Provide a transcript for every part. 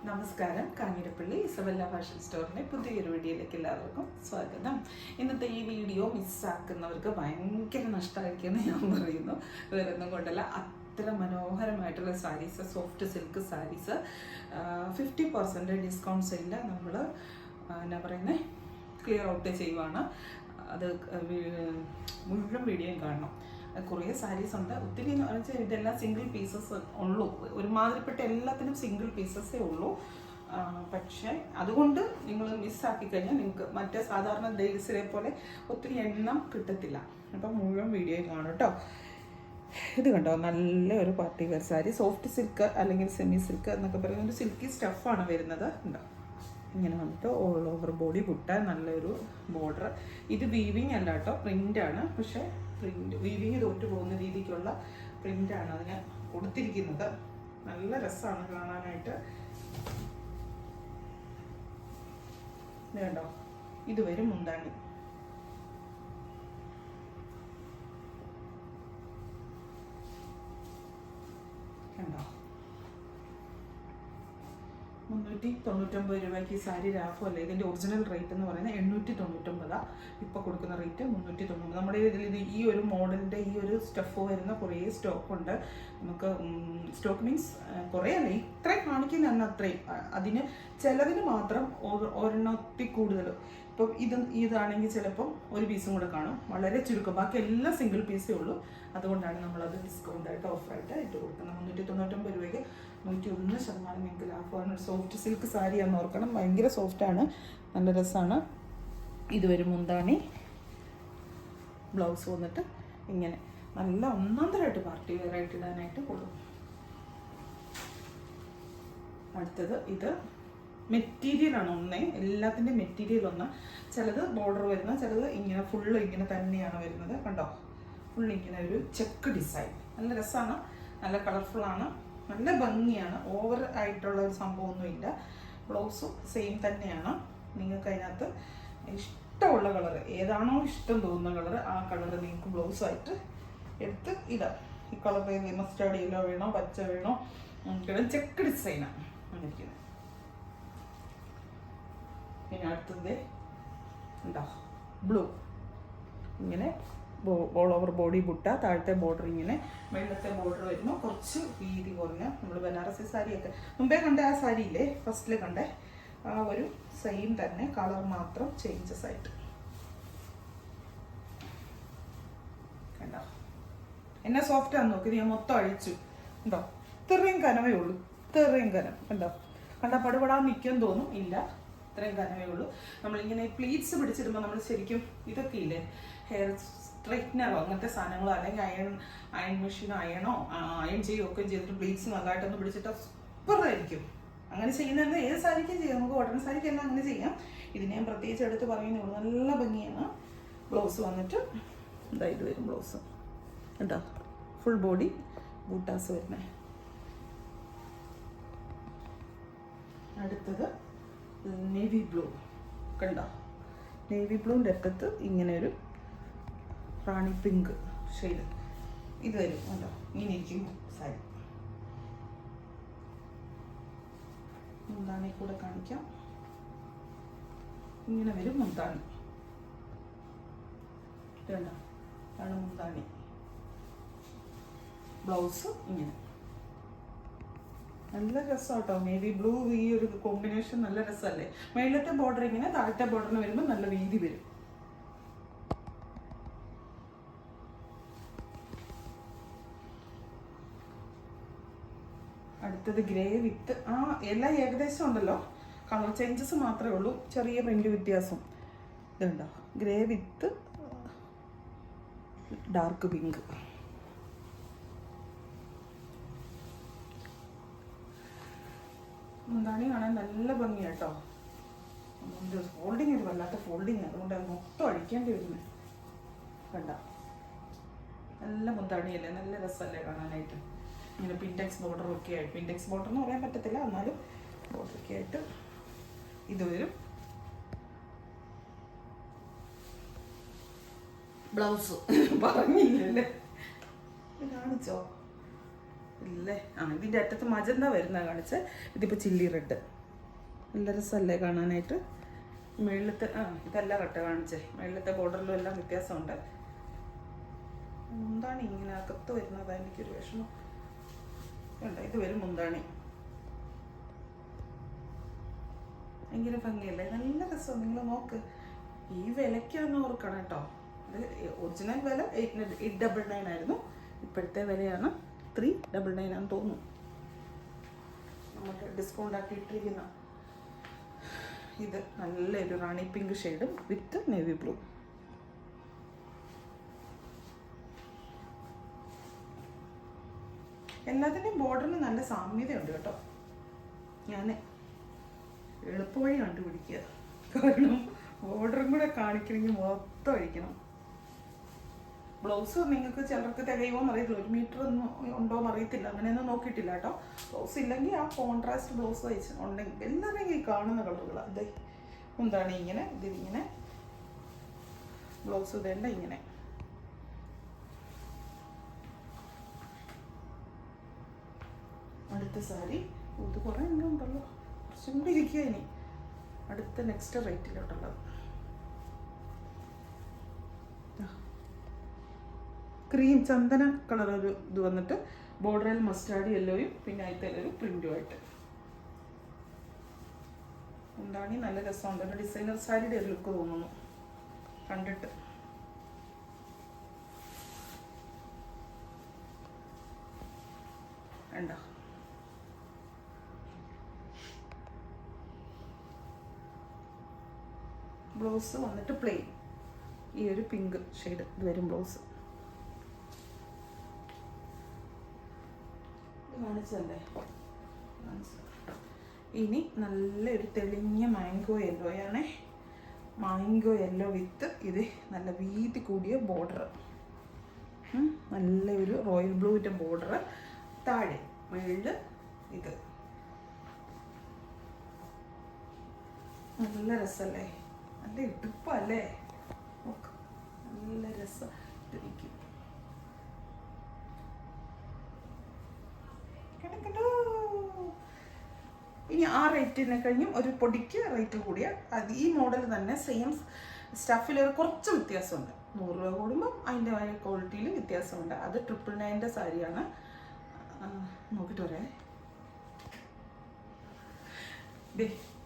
നമസ്കാരം. Kanjirappally Isabella fashion സ്റ്റോറിൻ്റെ പുതിയൊരു വീഡിയോയിലേക്ക് എല്ലാവർക്കും സ്വാഗതം. ഇന്നത്തെ ഈ വീഡിയോ മിസ്സാക്കുന്നവർക്ക് ഭയങ്കര നഷ്ടമായിരിക്കുമെന്ന് ഞാൻ പറയുന്നു. വേറൊന്നും കൊണ്ടല്ല, അത്ര മനോഹരമായിട്ടുള്ള saris, soft silk saris 50% discount സെയിലിൽ നമ്മൾ എന്നാ പറയുന്നത് ക്ലിയർ ഔട്ട് ചെയ്യുവാണ്. അത് മുഴുവൻ വീഡിയോയും കാണണം. കുറേ സാരീസ് ഉണ്ട്. ഒത്തിരി എന്ന് പറഞ്ഞാൽ ഇതെല്ലാം സിംഗിൾ പീസസ് ഉള്ളൂ. ഒരുമാതിരിപ്പെട്ട എല്ലാത്തിനും സിംഗിൾ പീസസേ ഉള്ളൂ. പക്ഷേ അതുകൊണ്ട് നിങ്ങൾ മിസ്സാക്കി കഴിഞ്ഞാൽ നിങ്ങൾക്ക് മറ്റേ സാധാരണ ഡേയ്സിലെ പോലെ ഒത്തിരി എണ്ണം കിട്ടത്തില്ല. അപ്പം മുഴുവൻ വീഡിയോ കാണും കേട്ടോ. ഇത് കണ്ടോ, നല്ല ഒരു party wear sari, soft silk അല്ലെങ്കിൽ സെമി സിൽക്ക് എന്നൊക്കെ പറയുന്ന ഒരു സിൽക്കി സ്റ്റഫാണ് വരുന്നത്. ഉണ്ടോ, ഇങ്ങനെ വന്നിട്ട് ഓൾ ഓവർ ബോഡി ബുട്ട, നല്ലൊരു ബോർഡർ. ഇത് വീവിങ് അല്ല കേട്ടോ, പ്രിൻ്റാണ്. പക്ഷേ പ്രിൻ്റ് വീവിങ് തോറ്റു പോകുന്ന രീതിക്കുള്ള പ്രിൻ്റാണ് അതിന് കൊടുത്തിരിക്കുന്നത്. നല്ല രസമാണ് കാണാനായിട്ട്. ഇത് കണ്ടോ, ഇത് വരും മുന്താണി. കണ്ടോ, 399 രൂപയ്ക്ക് ഈ സാരി രാഫല്ല. ഇതിൻ്റെ ഒറിജിനൽ റേറ്റ് എന്ന് പറയുന്നത് 899. ഇപ്പോൾ കൊടുക്കുന്ന റേറ്റ് 390. നമ്മുടെ ഇതിൽ ഈ ഒരു മോഡലിൻ്റെ ഈ ഒരു സ്റ്റഫ് വരുന്ന കുറേ സ്റ്റോക്കുണ്ട്. നമുക്ക് സ്റ്റോക്ക് മീൻസ് കുറേ അല്ല, ഇത്രയും കാണിക്കുന്ന തന്നെ അത്രയും. അതിന് ചിലതിന് മാത്രം ഒരെണ്ണത്തിൽ കൂടുതൽ. ഇപ്പം ഇതാണെങ്കിൽ ചിലപ്പം ഒരു പീസും കൂടെ കാണും, വളരെ ചുരുക്കം. ബാക്കി എല്ലാം സിംഗിൾ പീസേ ഉള്ളൂ. അതുകൊണ്ടാണ് നമ്മളത് ഡിസ്കൗണ്ടായിട്ട് ഓഫറായിട്ട് ഇട്ട് കൊടുക്കുന്നത്. 399 രൂപയ്ക്ക് 101% നിങ്ങൾക്ക് ലാഭമാണ്. സോഫ്റ്റ് സിൽക്ക് സാരിയാണെന്ന് ഓർക്കണം. ഭയങ്കര സോഫ്റ്റാണ്, നല്ല രസമാണ്. ഇത് വരും മുന്താണി. ബ്ലൗസ് വന്നിട്ട് ഇങ്ങനെ നല്ല ഒന്നാന്തരമായിട്ട് പാർട്ടി വെയറായിട്ട് ഇടാനായിട്ട് കൊള്ളും. അടുത്തത് ഇത് മെറ്റീരിയലാണ് ഒന്നേ, എല്ലാത്തിൻ്റെ മെറ്റീരിയൽ ഒന്ന്. ചിലത് ബോർഡർ വരുന്ന, ചിലത് ഇങ്ങനെ ഫുള്ള് ഇങ്ങനെ തന്നെയാണ് വരുന്നത്. കണ്ടോ, ഫുള്ള് ഇങ്ങനെ ഒരു ചെക്ക് ഡിസൈൻ. നല്ല രസമാണ്, നല്ല കളർഫുള്ളാണ്, നല്ല ഭംഗിയാണ്. ഓവർ ആയിട്ടുള്ള ഒരു സംഭവമൊന്നുമില്ല. ബ്ലൗസും സെയിം തന്നെയാണ്. നിങ്ങൾക്ക് അതിനകത്ത് ഇഷ്ടമുള്ള കളർ ഏതാണോ ഇഷ്ടം തോന്നുന്ന കളർ, ആ കളർ നിങ്ങൾക്ക് ബ്ലൗസായിട്ട് എടുത്ത് ഇടാം. ഈ കളർ മസ്റ്റാർഡ് യെല്ലോ വേണോ, പച്ച വേണോ, ചെക്ക് ഡിസൈനാണ് വന്നിരിക്കുന്നത്. പിന്നെ അടുത്തത് ഉണ്ടോ, ബ്ലൂ. ഇങ്ങനെ ഓൾ ഓവർ ബോഡി ബുട്ട, താഴത്തെ ബോർഡർ ഇങ്ങനെ, വെള്ളത്തെ ബോർഡർ വരുമ്പോൾ കുറച്ച് വീതി കുറഞ്ഞ നമ്മൾ ബനാറസി സാരിയൊക്കെ മുമ്പേ കണ്ട ആ സാരിയില്ലേ, ഫസ്റ്റിൽ കണ്ടേ ആ ഒരു സെയിം തന്നെ, കളർ മാത്രം ചേഞ്ചസ് ആയിട്ട്. കണ്ടോ എന്നെ സോഫ്റ്റാന്ന് നോക്കി, ഞാൻ മൊത്തം അഴിച്ചു. ഉണ്ടോ, ഇത്രയും കനവേ ഉള്ളൂ, ഇത്രയും കനം. കണ്ടോ, കണ്ട പടുപടാൻ നിൽക്കുമെന്ന് തോന്നും, ഇല്ല, ഇത്രയും കനവേ ഉള്ളൂ. നമ്മളിങ്ങനെ പ്ലീറ്റ്സ് പിടിച്ചിടുമ്പോൾ നമ്മൾ ശരിക്കും ഇതൊക്കെ ഇല്ലേ, ഹെയർ സ്ട്രൈറ്റ്നറോ അങ്ങനത്തെ സാധനങ്ങളോ അല്ലെങ്കിൽ അയൺ മെഷീനോ അയൺ ചെയ്യുകയൊക്കെ ചെയ്തിട്ട് പ്ലീറ്റ്സ് നല്ലതായിട്ടൊന്ന് പിടിച്ചിട്ട് സൂപ്പറായിരിക്കും. അങ്ങനെ ചെയ്യുന്നത് ഏത് സാരിക്കും ചെയ്യാം, നമുക്ക് കോട്ടൺ സാരിക്കെല്ലാം അങ്ങനെ ചെയ്യാം. ഇതിനെ ഞാൻ പ്രത്യേകിച്ച് എടുത്ത് പറയുന്നുള്ളൂ, നല്ല ഭംഗിയാണ്. ബ്ലൗസ് വന്നിട്ട് ഇതായിട്ട് വരും ബ്ലൗസ്. എന്താ ഫുൾ ബോഡി ബൂട്ടാസ് വരുന്നത്. അടുത്തത് നേവി ബ്ലൂ. കണ്ടോ, നേവി ബ്ലൂവിൻ്റെ അറ്റത്ത് ഇങ്ങനെ ഒരു റാണി പിങ്ക് ഷെയ്ഡ് ഇത് വരും. കണ്ടോ, ഇങ്ങനെ ഇരിക്കും സാരി. മുന്താണി കൂടെ കാണിക്കാം. ഇങ്ങനെ വരും മുന്താണി. കണ്ടോ, ആണ് മുന്താണി. ബ്ലൗസ് ഇങ്ങനെ. നല്ല രസം കേട്ടോ, നേവി ബ്ലൂ ഈ ഒരു കോമ്പിനേഷൻ നല്ല രസമല്ലേ. മേളത്തെ ബോർഡർ ഇങ്ങനെ, താഴത്തെ ബോർഡറിന് വരുമ്പോൾ നല്ല വീതി വരും. അടുത്തത് ഗ്രേ വിത്ത്, എല്ലാം ഏകദേശം ഉണ്ടല്ലോ, കളർ ചേഞ്ചസ് മാത്രമേ ഉള്ളൂ, ചെറിയ പ്രിന്റ് വ്യത്യാസം. ഇതുണ്ടോ, ഗ്രേ വിത്ത് ഡാർക്ക് പിങ്ക്. മുന്താണി കാണാൻ നല്ല ഭംഗിയാട്ടോ. ഫോൾഡിങ് ഒരു വല്ലാത്ത ഫോൾഡിങ്, അതുകൊണ്ട് അത് മൊത്തം അഴിക്കേണ്ടി വരുന്നത്. കണ്ട നല്ല മുന്താണിയല്ലേ, നല്ല രസമല്ലേ കാണാനായിട്ട്. ഇങ്ങനെ പിൻടെക്സ് ബോർഡറൊക്കെ ആയിട്ട്, പിൻടെക്സ് ബോർഡർ എന്ന് പറയാൻ പറ്റത്തില്ല, എന്നാലും ബോർഡറൊക്കെ ആയിട്ട് ഇത് വരും. ബ്ലൗസ് പറഞ്ഞില്ലല്ലേ, കാണിച്ചോ. ഇല്ലേ? ഇതിൻ്റെ അറ്റത്ത് മജന്ത വരുന്ന കാണിച്ച്. ഇതിപ്പോൾ ചില്ലി റെഡ്. നല്ല രസമല്ലേ കാണാനായിട്ട്? മുകളിലത്തെ ഇതല്ല കട്ട കാണിച്ചേ. മുകളിലത്തെ ബോർഡറിലും എല്ലാം വ്യത്യാസമുണ്ട്. മുന്താണി ഇങ്ങനെ അകത്ത് വരുന്നത് എനിക്കൊരു വിഷമം ഉണ്ട്. ഇത് വരും മുന്താണി. ഭയങ്കര ഭംഗിയല്ലേ? നല്ല രസം. നിങ്ങൾ നോക്ക്. ഈ വിലയ്ക്കൊന്ന് ഓർക്കണം കേട്ടോ. ഇത് ഒറിജിനൽ വില 899 ആയിരുന്നു. ഇപ്പോഴത്തെ വിലയാണ് 399 ആണെന്ന് തോന്നുന്നു. നമുക്ക് ഡിസ്കൗണ്ട് ആക്കി ഇട്ടിരിക്കുന്ന ഇത് നല്ലൊരു റാണി പിങ്ക് ഷെയ്ഡും വിത്ത് നേവി ബ്ലൂ. എല്ലാത്തിൻ്റെയും ബോർഡറിന് നല്ല സാമ്യതയുണ്ട് കേട്ടോ. ഞാൻ എളുപ്പവഴി കണ്ടുപിടിക്കുക. കാരണം ബോർഡറും കൂടെ കാണിക്കണമെങ്കിൽ മൊത്തം അഴിക്കണം. ബ്ലൗസ് നിങ്ങൾക്ക് ചിലർക്ക് തികയുമോയെന്ന് അറിയത്തില്ല. 1 മീറ്റർ ഒന്നും ഉണ്ടോയെന്ന് അറിയത്തില്ല. അങ്ങനെയൊന്നും നോക്കിയിട്ടില്ല കേട്ടോ. ബ്ലൗസ് ഇല്ലെങ്കിൽ ആ കോൺട്രാസ്റ്റ് ബ്ലൗസ് തയ്ച്ച് ഉണ്ടെങ്കിൽ എല്ലാവരും ഈ കാണുന്ന കളറുകളാണ്. അതെ, എന്താണ് ഇങ്ങനെ, ഇതിങ്ങനെ ബ്ലൗസ് ഇതേണ്ട ഇങ്ങനെ. അടുത്ത സാരി ഇത് കുറേ എണ്ണം ഉണ്ടല്ലോ. കുറച്ചും കൂടി ഇരിക്കുക. ഇനി അടുത്ത നെക്സ്റ്റ് റേറ്റിലോട്ടുള്ളത് ക്രീം ചന്ദന കളർ ഒരു ഇത് വന്നിട്ട് ബോർഡറിൽ മസ്റ്റാർഡ് യെല്ലോയും പിന്നെ അതിലൊരു പ്രിന്റുമായിട്ട്. എന്താണ് നല്ല രസമുണ്ട്. ഒരു ഡിസൈനർ സാരിയുടെ ഒരു ലുക്ക് തോന്നുന്നു കണ്ടിട്ട്. വേണ്ട ബ്ലൗസ് വന്നിട്ട് പ്ലെയിൻ. ഈ ഒരു പിങ്ക് ഷെയ്ഡ് ഇത് വരും ബ്ലൗസ്. കാണിച്ചല്ലേ? ഇനി നല്ലൊരു തെളിഞ്ഞ മാംഗോ യെല്ലോയാണേ. മാംഗോ യെല്ലോ വിത്ത് ഇത് നല്ല വീതി കൂടിയ ബോർഡർ. നല്ലൊരു റോയൽ ബ്ലൂവിൻ്റെ ബോർഡർ. താഴെ മുകളിൽ ഇത് നല്ല രസമല്ലേ? നല്ല ഇടുപ്പല്ലേ? നല്ല രസം ഇട്ടിരിക്കും. ഇനി ആ റേറ്റിനെ കഴിഞ്ഞും ഒരു പൊടിക്ക് റേറ്റ് കൂടിയ അത് ഈ മോഡൽ തന്നെ സെയിം സ്റ്റഫിൽ കുറച്ച് വ്യത്യാസമുണ്ട്. 100 രൂപ കൂടുമ്പം അതിൻ്റെ ക്വാളിറ്റിയിൽ വ്യത്യാസമുണ്ട്. അത് 999 സാരിയാണ്. നോക്കിയിട്ട് പറയാം.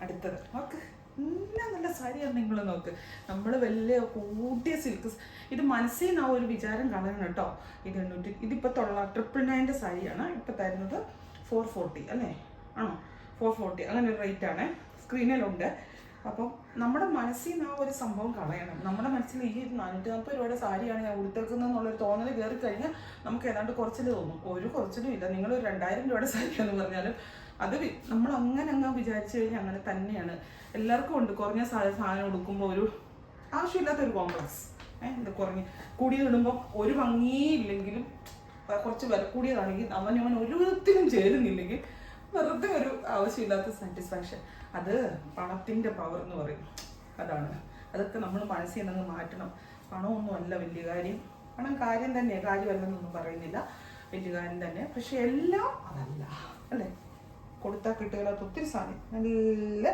അടുത്തത് നോക്ക്. നല്ല സാരിയാണ്. നിങ്ങൾ നോക്ക്. നമ്മൾ വലിയ കൂട്ടിയ സിൽക്ക് ഇത് മനസ്സിൽ നിന്ന് ആ ഒരു വിചാരം കളയണം കേട്ടോ. ഇതിപ്പോൾ 999 സാരിയാണ്. ഇപ്പം തരുന്നത് 440 അല്ലേ? ആണോ? 440 അങ്ങനെ ഒരു റേറ്റാണ്. സ്ക്രീനിലുണ്ട്. അപ്പം നമ്മുടെ മനസ്സിൽ നിന്ന് ആ ഒരു സംഭവം കളയണം. നമ്മുടെ മനസ്സിൽ ഈ 440 രൂപയുടെ സാരിയാണ് ഞാൻ ഉടുത്തേക്കുന്നത് എന്നുള്ളൊരു തോന്നൽ കയറി കഴിഞ്ഞാൽ നമുക്ക് ഏതാണ്ട് കുറച്ചിൽ തോന്നും. ഒരു കുറച്ചിലും ഇല്ല. നിങ്ങൾ 2000 രൂപയുടെ സാരിയാണെന്ന് പറഞ്ഞാലും അത് നമ്മൾ അങ്ങ് വിചാരിച്ചു കഴിഞ്ഞാൽ അങ്ങനെ തന്നെയാണ്. എല്ലാവർക്കും ഉണ്ട് കുറഞ്ഞ സാധനം കൊടുക്കുമ്പോൾ ഒരു ആവശ്യമില്ലാത്തൊരു കോംപ്ലക്സ്. ഇത് കൂടിയതിടുമ്പോൾ ഒരു ഭംഗിയില്ലെങ്കിലും കുറച്ച് വില കൂടിയതാണെങ്കിൽ അവൻ ഒരു വിധത്തിലും ചേരുന്നില്ലെങ്കിൽ വെറുതെ ഒരു ആവശ്യമില്ലാത്ത സാറ്റിസ്ഫാക്ഷൻ. അത് പണത്തിൻ്റെ പവർ എന്ന് പറയും. അതാണ്. അതൊക്കെ നമ്മൾ മനസ്സിൽ നിന്ന് മാറ്റണം. പണമൊന്നും അല്ല വലിയ കാര്യം. പണം കാര്യം തന്നെയാണ്. കാര്യമല്ലെന്നൊന്നും പറയുന്നില്ല. വലിയ കാര്യം തന്നെ. പക്ഷെ എല്ലാം അതല്ല അല്ലേ? കൊടുത്താൽ കിട്ടുകയില്ലാത്ത ഒത്തിരി സാധനം. നല്ല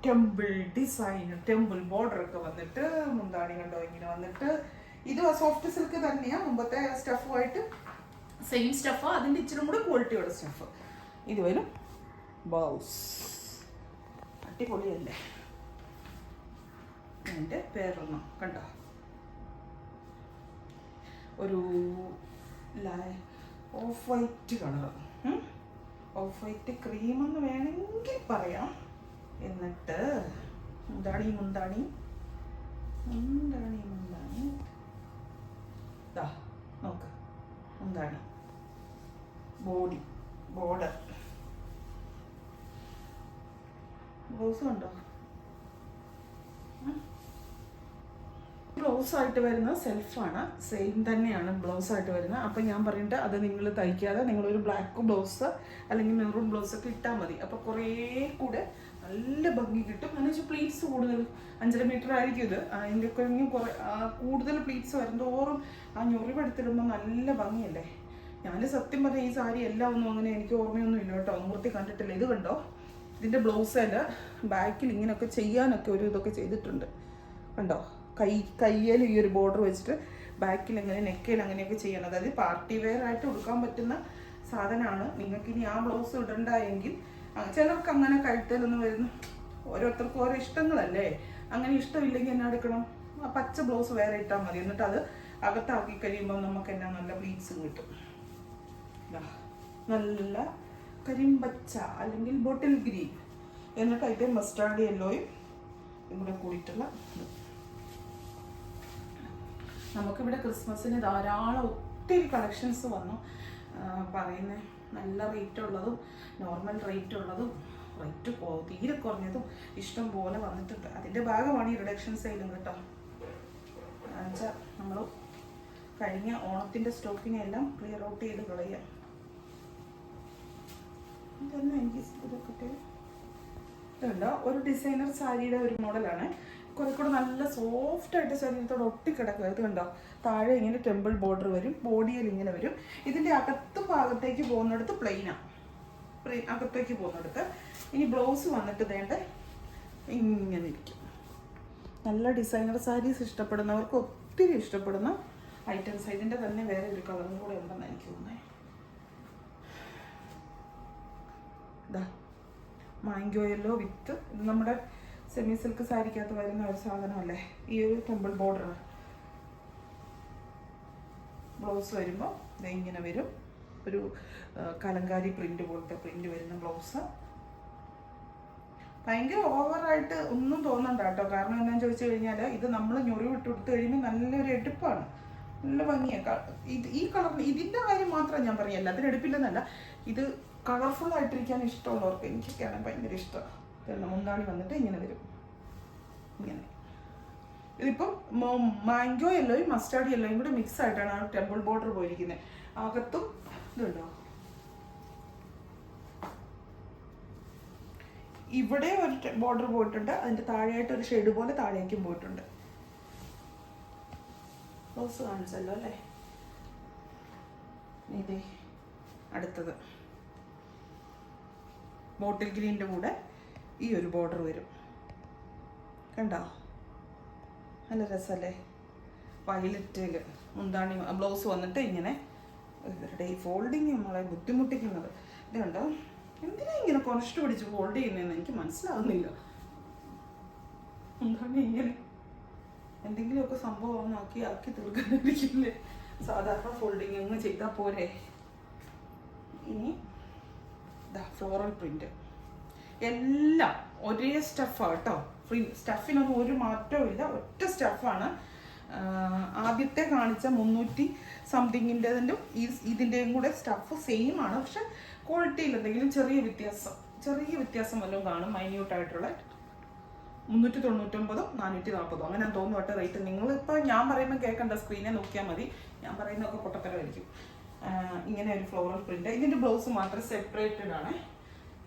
ടെമ്പിൾ ഡിസൈൻ, ടെമ്പിൾ ബോർഡറൊക്കെ വന്നിട്ട് മുന്താണി കണ്ടോ ഇങ്ങനെ വന്നിട്ട്. ഇത് സോഫ്റ്റ് സിൽക്ക് തന്നെയാണ്. മുമ്പത്തെ സ്റ്റഫുമായിട്ട് സെയിം സ്റ്റഫ്. അതിൻ്റെ ഇച്ചിരി കൂടെ ക്വാളിറ്റിയുള്ള സ്റ്റഫ്. ഇത് വരും ബ്ലൗസ്. അടിപൊളിയല്ലേ? അതിൻ്റെ പേരൊന്നും കണ്ടോ? ഒരു off white colour, off white ക്രീമെന്ന് വേണമെങ്കിൽ പറയാം. എന്നിട്ട് മുന്താണി ഇതാ നോക്ക്. മുന്താണി ബോർഡർ ബ്ലൗസ് കണ്ടോ? ബ്ലൗസായിട്ട് വരുന്നത് സെൽഫാണ്. സെയിം തന്നെയാണ് ബ്ലൗസായിട്ട് വരുന്നത്. അപ്പം ഞാൻ പറഞ്ഞിട്ട് അത് നിങ്ങൾ തയ്ക്കാതെ നിങ്ങളൊരു ബ്ലാക്ക് ബ്ലൗസ് അല്ലെങ്കിൽ മെറൂൺ ബ്ലൗസൊക്കെ ഇട്ടാൽ മതി. അപ്പോൾ കുറേ കൂടെ നല്ല ഭംഗി കിട്ടും. എന്ന് വെച്ചാൽ പ്ലീറ്റ്സ് കൂടുതൽ 5.5 മീറ്റർ ആയിരിക്കും ഇത്. അതിൻ്റെ കഴിഞ്ഞ് കൂടുതൽ പ്ലീറ്റ്സ് വരുന്നതോറും ആ ഞൊറിവെടുത്തിടുമ്പോൾ നല്ല ഭംഗിയല്ലേ? ഞാൻ സത്യം പറഞ്ഞ ഈ സാരി എല്ലാം ഒന്നും അങ്ങനെ എനിക്ക് ഓർമ്മയൊന്നും ഇല്ല കേട്ടോ, മൂർത്തി കണ്ടിട്ടില്ല. ഇത് കണ്ടോ, ഇതിൻ്റെ ബ്ലൗസിൽ ബാക്കിൽ ഇങ്ങനെയൊക്കെ ചെയ്യാനൊക്കെ ഒരു ഇതൊക്കെ ചെയ്തിട്ടുണ്ട് കണ്ടോ. കയ്യിൽ ഈ ഒരു ബോർഡർ വെച്ചിട്ട് ബാക്കിൽ എങ്ങനെ നെക്കയിൽ അങ്ങനെയൊക്കെ ചെയ്യണം. അതായത് പാർട്ടി വെയർ ആയിട്ട് കൊടുക്കാൻ പറ്റുന്ന സാധനമാണ്. നിങ്ങൾക്ക് ഇനി ആ ബ്ലൗസ് ഇടണ്ടായെങ്കിൽ, ചിലർക്ക് അങ്ങനെ കഴുത്തലൊന്നും വരുന്നു, ഓരോരുത്തർക്കും ഓരോ ഇഷ്ടങ്ങളല്ലേ. അങ്ങനെ ഇഷ്ടമില്ലെങ്കിൽ എന്നാ എടുക്കണം, ആ പച്ച ബ്ലൗസ് വേറെ ഇട്ടാൽ മതി. എന്നിട്ട് അത് അകത്താക്കി കഴിയുമ്പോൾ നമുക്ക് എന്നാ നല്ല പ്ലീറ്റ്സും കിട്ടും. നല്ല കരിമ്പച്ച അല്ലെങ്കിൽ ബോട്ടിൽ ഗ്രീൻ, എന്നിട്ട് അതിൻ്റെ മസ്റ്റാർഡ് യെല്ലോയും ഇവിടെ കൂടിയിട്ടുള്ള ഇത്. നമുക്കിവിടെ ക്രിസ്മസിന് ധാരാളം ഒത്തിരി കളക്ഷൻസ് വന്നു. പറയുന്നത് നല്ല റേറ്റ് ഉള്ളതും നോർമൽ റേറ്റ് ഉള്ളതും റേറ്റ് തീരെ കുറഞ്ഞതും ഇഷ്ടം പോലെ വന്നിട്ടുണ്ട്. അതിൻ്റെ ഭാഗമാണ് ഈ റിഡക്ഷൻ സെയിലും കേട്ടോ. എന്നുവെച്ചാൽ നമ്മൾ കഴിഞ്ഞ ഓണത്തിൻ്റെ സ്റ്റോക്കിനെ എല്ലാം ക്ലിയർ ഔട്ട് ചെയ്ത് കളയാം. ഇതൊന്നും എനിക്ക് ഇതൊക്കെ ഇതുണ്ടോ, ഒരു ഡിസൈനർ സാരിയുടെ ഒരു മോഡലാണ്. കുറെ കൂടെ നല്ല സോഫ്റ്റ് ആയിട്ട് ശരീരത്തോടെ ഒട്ടിക്കിടക്കുക. ഇത് കണ്ടോ, താഴെ ഇങ്ങനെ ടെമ്പിൾ ബോർഡർ വരും, ബോഡിയിൽ ഇങ്ങനെ വരും. ഇതിൻ്റെ അകത്ത് ഭാഗത്തേക്ക് പോകുന്നിടത്ത് പ്ലെയിനാണ്, അകത്തേക്ക് പോകുന്നിടത്ത്. ഇനി ബ്ലൗസ് വന്നിട്ട് വേണ്ട ഇങ്ങനെ ഇരിക്കും. നല്ല ഡിസൈനർ സാരീസ് ഇഷ്ടപ്പെടുന്നവർക്ക് ഒത്തിരി ഇഷ്ടപ്പെടുന്ന ഐറ്റംസ്. ഇതിൻ്റെ തന്നെ വേറെ ഒരു കളറും കൂടെ ഉണ്ടെന്ന് എനിക്ക് തോന്നുന്നത്. ഇതാ മാംഗോ യെല്ലോ വിത്ത്, ഇത് നമ്മുടെ സെമി സിൽക്ക് സാരിക്കകത്ത് വരുന്ന ഒരു സാധനമല്ലേ. ഈ ഒരു ടെമ്പിൾ ബോർഡർ ബ്ലൗസ് വരുമ്പോൾ ഇത് ഇങ്ങനെ വരും. ഒരു കലങ്കാരി പ്രിന്റ് പോലത്തെ പ്രിന്റ് വരുന്ന ബ്ലൗസ്. ഭയങ്കര ഓവറായിട്ട് ഒന്നും തോന്നണ്ട കേട്ടോ. കാരണം എന്താണെന്ന് ചോദിച്ചു കഴിഞ്ഞാൽ ഇത് നമ്മൾ ഞൊറി വിട്ട് കൊടുത്തു കഴിയുമ്പോൾ നല്ലൊരു എടുപ്പാണ്, നല്ല ഭംഗിയാണ്. ഈ കളർ ഇതിൻ്റെ കാര്യം മാത്രം ഞാൻ പറയല്ല, അതിന് എടുപ്പില്ലെന്നല്ല. ഇത് കളർഫുൾ ആയിട്ടിരിക്കാൻ ഇഷ്ടമുള്ളവർക്ക്, എനിക്കൊക്കെയാണ് ഭയങ്കര ഇഷ്ടമാണ്. മുന്താണി വന്നിട്ട് ഇങ്ങനെ വരും, ഇങ്ങനെ. ഇതിപ്പം മാംഗോ യെല്ലോയും മസ്റ്റാർഡ് യെല്ലോയും കൂടെ മിക്സ് ആയിട്ടാണ് ആ ടെമ്പിൾ ബോർഡർ പോയിരിക്കുന്നത്. അകത്തും ഇതുണ്ടോ, ഇവിടെ ഒരു ബോർഡർ പോയിട്ടുണ്ട്, അതിൻ്റെ താഴെയായിട്ട് ഒരു ഷെയ്ഡ് പോലെ താഴേക്കും പോയിട്ടുണ്ട്. ബ്ലൗസ് കാണിച്ചല്ലോ അല്ലേ. ഇതേ അടുത്തത് ബോട്ടിൽ ഗ്രീനിൻ്റെ കൂടെ ഈ ഒരു ബോർഡർ വരും കണ്ടോ, നല്ല രസമല്ലേ. വയലറ്റിൽ മുന്താണി ബ്ലൗസ് വന്നിട്ട് ഇങ്ങനെ. ഇവരുടെ ഈ ഫോൾഡിങ് നമ്മളെ ബുദ്ധിമുട്ടിക്കുന്നത്. ഇത് കണ്ടോ, എന്തിനാ ഇങ്ങനെ കൊറച്ച് പിടിച്ച് ഫോൾഡ് ചെയ്യുന്നതെന്ന് എനിക്ക് മനസ്സിലാവുന്നില്ല. എന്താണ് ഇങ്ങനെ എന്തെങ്കിലുമൊക്കെ സംഭവം ആക്കി തീർക്കാനിരിക്കില്ലേ. സാധാരണ ഫോൾഡിങ് അങ്ങ് ചെയ്താൽ പോരെ. ഇനി ഫ്ലോറൽ പ്രിന്റ് എല്ലാം ഒരേ സ്റ്റഫാണ് കേട്ടോ. സ്റ്റഫിനൊന്നും ഒരു മാറ്റവും ഇല്ല, ഒറ്റ സ്റ്റഫാണ്. ആദ്യത്തെ കാണിച്ച 300 സംതിങ്ങിൻ്റെതിൻ്റെ ഇതിൻ്റെയും കൂടെ സ്റ്റഫ് സെയിം ആണ്. പക്ഷെ ക്വാളിറ്റിയിൽ എന്തെങ്കിലും ചെറിയ വ്യത്യാസം വല്ലതും കാണും. മൈന്യൂട്ടായിട്ടുള്ള 399 440 അങ്ങനെ തോന്നുന്നു കേട്ടോ റേറ്റ്. നിങ്ങളിപ്പോൾ ഞാൻ പറയുമ്പോൾ കേൾക്കണ്ട, സ്ക്രീനെ നോക്കിയാൽ മതി. ഞാൻ പറയുന്നതൊക്കെ പൊട്ടത്തരമായിരിക്കും. ഇങ്ങനെ ഒരു ഫ്ലോറൽ പ്രിന്റ്. ഇതിൻ്റെ ബ്ലൗസ് മാത്രം സെപ്പറേറ്റഡ് ആണ്,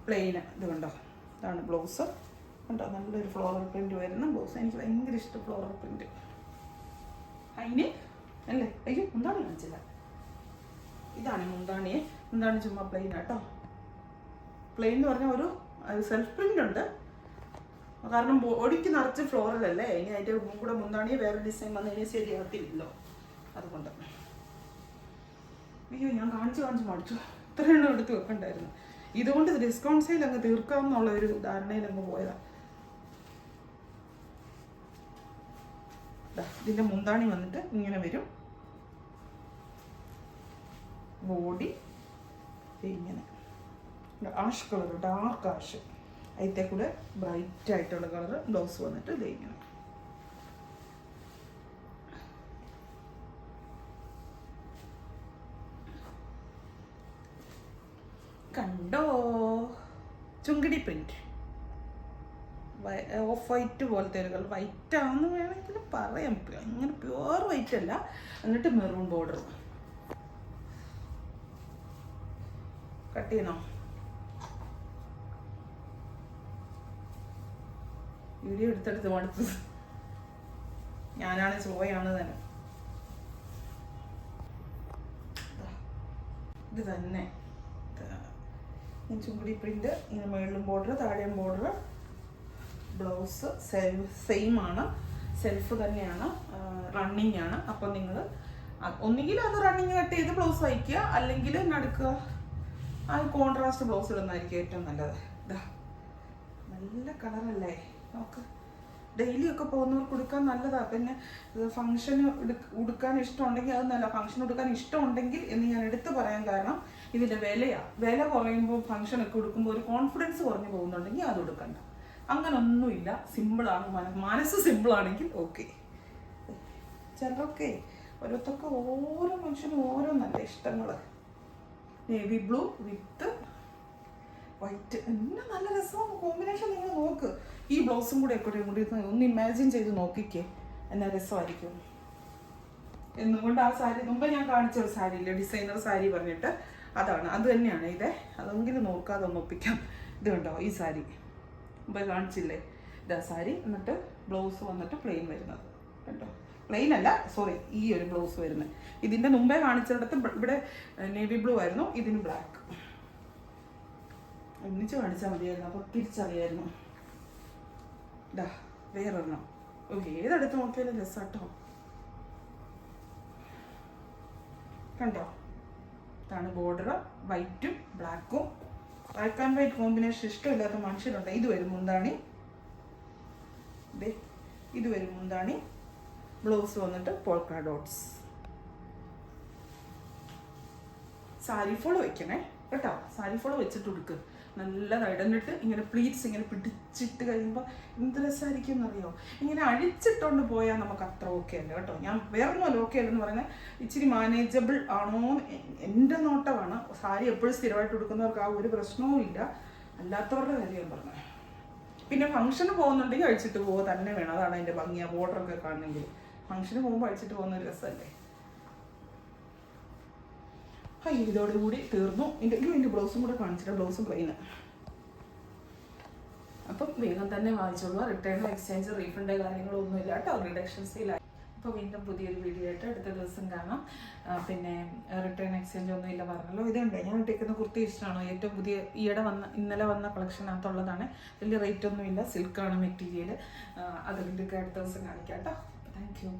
പ്ലെയിൻ. ഇത് കണ്ടോ, ഇതാണ് ബ്ലൗസ് കണ്ടോ, നല്ലൊരു ഫ്ലോറൽ പ്രിന്റ് വരുന്ന ബ്ലൗസ്. എനിക്ക് ഭയങ്കര ഇഷ്ടം ഫ്ലോറൽ പ്രിന്റ്. അതിന് അല്ലേ, അയ്യോ മുന്താണി കാണിച്ചില്ല. ഇതാണ് മുന്താണിയെ. മുന്താണി ചുമ്മാ പ്ലെയിൻ ആട്ടോ. പ്ലെയിൻ എന്ന് പറഞ്ഞാൽ ഒരു സെൽഫ് പ്രിന്റ് ഉണ്ട്. കാരണം ബോഡിക്ക് നിറച്ച് ഫ്ലോറൽ അല്ലേ. ഇനി അതിൻ്റെ കൂടെ മുന്താണിയെ വേറെ ഡിസൈൻ വന്നു കഴിഞ്ഞാൽ ശരിയാകത്തില്ലല്ലോ. അതുകൊണ്ട് അയ്യോ ഞാൻ കാണിച്ച് മടിച്ചു. ഇത്രയെണ്ണം എടുത്ത് വെക്കണ്ടായിരുന്നു. ഇതുകൊണ്ട് ഡിസ്കൗണ്ട് സെയിൽ അങ്ങ് തീർക്കാമെന്നുള്ള ഒരു ധാരണയിൽ അങ്ങ് പോയതാണ്. ഇതിൻ്റെ മുന്താണി വന്നിട്ട് ഇങ്ങനെ വരും, ബോഡി ഇങ്ങനെ ആഷ് കളർ, ഡാർക്ക് ആഷ്, അതിൻ്റെ കൂടെ ബ്രൈറ്റ് ആയിട്ടുള്ള കളർ. ബ്ലൗസ് വന്നിട്ട് ഇത് ഇങ്ങനെ. കണ്ടോ, ചുങ്കിടി പ്രിന്റ്, ഓഫ് വൈറ്റ് പോലത്തെ ഒരു കളർ. വൈറ്റ് ആണെന്ന് വേണമെങ്കിൽ പറയാം, അങ്ങനെ പ്യുവർ വൈറ്റ് അല്ല. എന്നിട്ട് മെറൂൺ ബോർഡർ. കട്ട് ചെയ്യണോ? വീഡിയോ എടുത്തെടുത്ത് മടുത്തത്. ഞാനാണ് ചോയാണ് തന്നെ. ഇത് തന്നെ ചുങ്കുടി പ്രിന്റ്, ഇങ്ങനെ മുകളിലും ബോർഡർ താഴെയും ബോർഡർ. ബ്ലൗസ് സെയിം ആണ്, സെൽഫ് തന്നെയാണ്, റണ്ണിങ് ആണ്. അപ്പം നിങ്ങൾ ഒന്നുകിൽ അത് റണ്ണിങ് കട്ട് ചെയ്ത് ബ്ലൗസ് തയ്ക്കുക, അല്ലെങ്കിൽ നടുക്കുക ആ കോൺട്രാസ്റ്റ് ബ്ലൗസ് ഇടുന്നതായിരിക്കും ഏറ്റവും നല്ലത്. ഇതാ നല്ല കളറല്ലേ, നോക്ക്. ഡെയിലി ഒക്കെ പോകുന്നവർക്ക് ഉടുക്കാൻ നല്ലതാണ്. പിന്നെ ഫംഗ്ഷന് ഉടുക്കാൻ ഇഷ്ടമുണ്ടെങ്കിൽ അത് നല്ല, ഫംഗ്ഷൻ ഉടുക്കാൻ ഇഷ്ടമുണ്ടെങ്കിൽ എന്ന് ഞാൻ എടുത്ത് പറയാൻ കാരണം ഇതിൻ്റെ വിലയാണ്. വില കുറയുമ്പോൾ ഫംഗ്ഷനൊക്കെ ഉടുക്കുമ്പോൾ ഒരു കോൺഫിഡൻസ് കുറഞ്ഞു പോകുന്നുണ്ടെങ്കിൽ അത് ഉടുക്കണ്ട. അങ്ങനൊന്നുമില്ല, സിമ്പിളാണ്. മനസ്സ് സിമ്പിളാണെങ്കിൽ ഓക്കെ. ചിലരൊക്കെ ഓരോരുത്തർക്ക് ഓരോ മനുഷ്യനും ഓരോ നല്ല ഇഷ്ടങ്ങൾ. നേവി ബ്ലൂ വിത്ത് വൈറ്റ് എന്നാ നല്ല രസമാണ് കോമ്പിനേഷൻ. നിങ്ങൾ നോക്ക്, ഈ ബ്ലൗസും കൂടെ കൂടി ഒന്ന് ഇമാജിൻ ചെയ്ത് നോക്കിക്കേ എന്നാ രസമായിരിക്കും. എന്നുകൊണ്ട് ആ സാരി മുമ്പ് ഞാൻ കാണിച്ച ഒരു സാരി ഇല്ലേ, ഡിസൈനർ സാരി പറഞ്ഞിട്ട്, അതാണ്, അത് തന്നെയാണ് ഇതേ. അതെങ്കിലും നോക്കാതെ ഒന്ന് ഒപ്പിക്കാം. ഇത് കണ്ടോ, ഈ സാരി മുമ്പ് കാണിച്ചില്ലേ, ഇതാ സാരി. എന്നിട്ട് ബ്ലൗസ് വന്നിട്ട് പ്ലെയിൻ വരുന്നത് കേട്ടോ. പ്ലെയിൻ അല്ല, സോറി, ഈ ഒരു ബ്ലൗസ് വരുന്നത്. ഇതിൻ്റെ മുമ്പേ കാണിച്ചിടത്ത് ഇവിടെ നേവി ബ്ലൂ ആയിരുന്നു, ഇതിന് ബ്ലാക്ക്. ഒന്നിച്ച് കാണിച്ചാൽ മതിയായിരുന്നു, അപ്പോൾ തിരിച്ചറിയായിരുന്നു. ഇതാ വേറൊരെണ്ണം. ഓക്കെ, ഏതെടുത്ത് നോക്കിയാലും രസാട്ടോ. കണ്ടോ, ഇതാണ് ബോർഡർ, വൈറ്റും ബ്ലാക്കും. ബ്ലാക്ക് ആൻഡ് വൈറ്റ് കോമ്പിനേഷൻ ഇഷ്ടമില്ലാത്ത മനുഷ്യരുണ്ട്. ഇത് വരും മുന്താണി, ഇത് വരും മുന്താണി. ബ്ലൗസ് വന്നിട്ട് പോൾക്ക ഡോട്ട്സ്. സാരി ഫോള് വെക്കണേ കേട്ടോ, സാരി ഫോള് വെച്ചിട്ട് ഉടുക്ക് നല്ലതായിട്ട്. എന്നിട്ട് ഇങ്ങനെ പ്ലീറ്റ്സ് ഇങ്ങനെ പിടിച്ചിട്ട് കഴിയുമ്പോൾ എന്ത് രസമായിരിക്കും എന്നറിയോ. ഇങ്ങനെ അഴിച്ചിട്ടുകൊണ്ട് പോയാൽ നമുക്ക് അത്ര ഓക്കെ അല്ല കേട്ടോ. ഞാൻ വേറൊന്നും ഓക്കെ അല്ലെന്ന് പറയുന്നത്, ഇച്ചിരി മാനേജബിൾ ആണോ എൻ്റെ നോട്ടമാണ്. സാരി എപ്പോഴും സ്ഥിരമായിട്ട് ഉടുക്കുന്നവർക്ക് ആ ഒരു പ്രശ്നവും ഇല്ല, അല്ലാത്തവരുടെ കാര്യം പറഞ്ഞത്. പിന്നെ ഫംഗ്ഷന് പോകുന്നുണ്ടെങ്കിൽ അഴിച്ചിട്ട് പോകുക തന്നെ വേണം, അതാണ് അതിൻ്റെ ഭംഗി. ആ ബോർഡറൊക്കെ കാണണമെങ്കിൽ ഫംഗ്ഷന് പോകുമ്പോൾ അഴിച്ചിട്ട് പോകുന്ന ഒരു രസമല്ലേ. ഇതോടുകൂടി തീർന്നു. ഇതിൻ്റെ ബ്ലൗസും കൂടെ കാണിച്ചിട്ട്, ബ്ലൗസും പ്ലെയിന്. അപ്പം വേഗം തന്നെ വാങ്ങിച്ചോളൂ. റിട്ടേൺ എക്സ്ചേഞ്ച് റീഫണ്ട് കാര്യങ്ങളൊന്നും ഇല്ല കേട്ടോ, റിഡക്ഷൻ സെയിലായി. അപ്പോൾ വീണ്ടും പുതിയൊരു വീഡിയോ ആയിട്ട് അടുത്ത ദിവസം കാണാം. പിന്നെ റിട്ടേൺ എക്സ്ചേഞ്ച് ഒന്നും ഇല്ല പറഞ്ഞല്ലോ. ഇതുണ്ട്, ഞാൻ ഇട്ടേക്കുന്ന കുർത്തി ഇഷ്ടമാണോ, ഏറ്റവും പുതിയ ഇന്നലെ വന്ന കളക്ഷനകത്തുള്ളതാണ്. വലിയ റേറ്റ് ഒന്നും ഇല്ല, സിൽക്കാണ് മെറ്റീരിയൽ. അത് അടുത്ത ദിവസം കാണിക്കാം കേട്ടോ. Thank you.